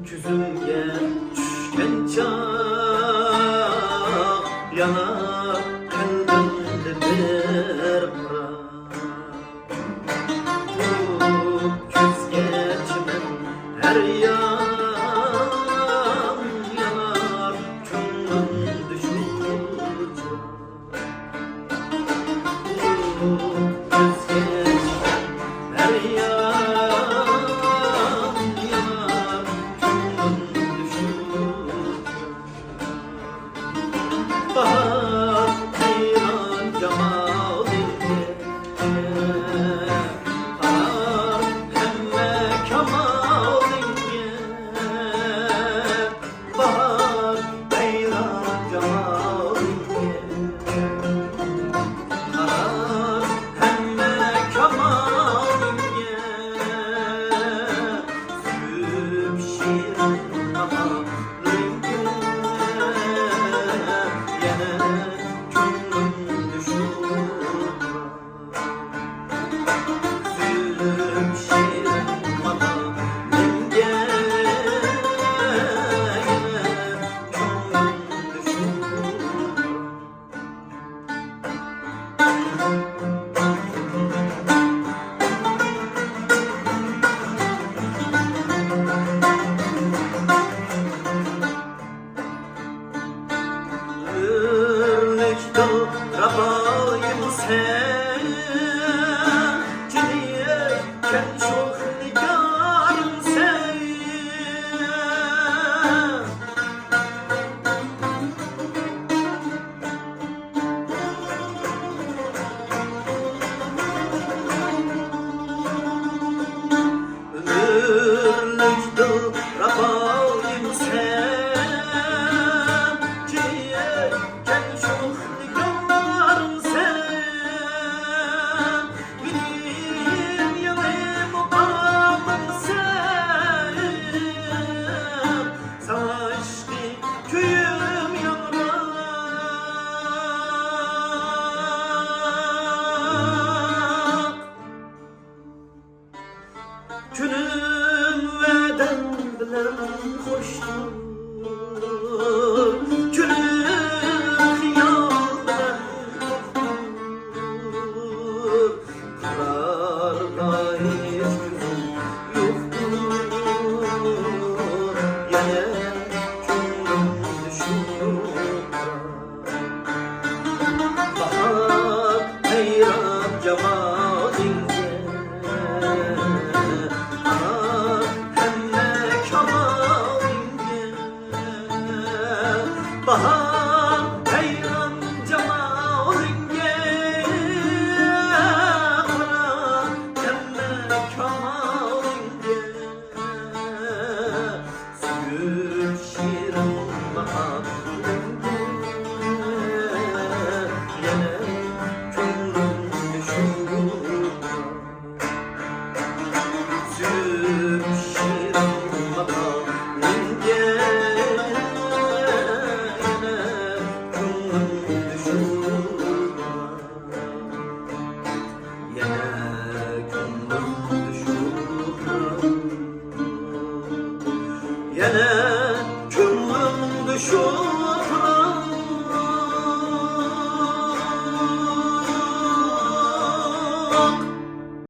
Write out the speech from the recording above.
Küzümge düşken çağ yanar kalbimde bir bırak. Bu küz geçmen her yan yanar könlüm düşünce. Bu küz geçmen her yan bahar hayran cemalince bahar hemme kemalince bahar hayran cemalince bahar hemme kemalince süb şirin baharınca Rabayım sen Ciniyken çok nigarım sen Ömürlüktü rabayım sen Ciniyken çok Günüm veden bilen hoştur Günüm hıyal bilen korktur Kararda hiç günüm yoktur Yine gönlüm düşünür Bahar hayran cemalince bahar hayran cemalinge bahar hemme kemalinge süb şirin baharınge yine gönlüm düşünür süb şirin baharınge Yine gönlüm düşür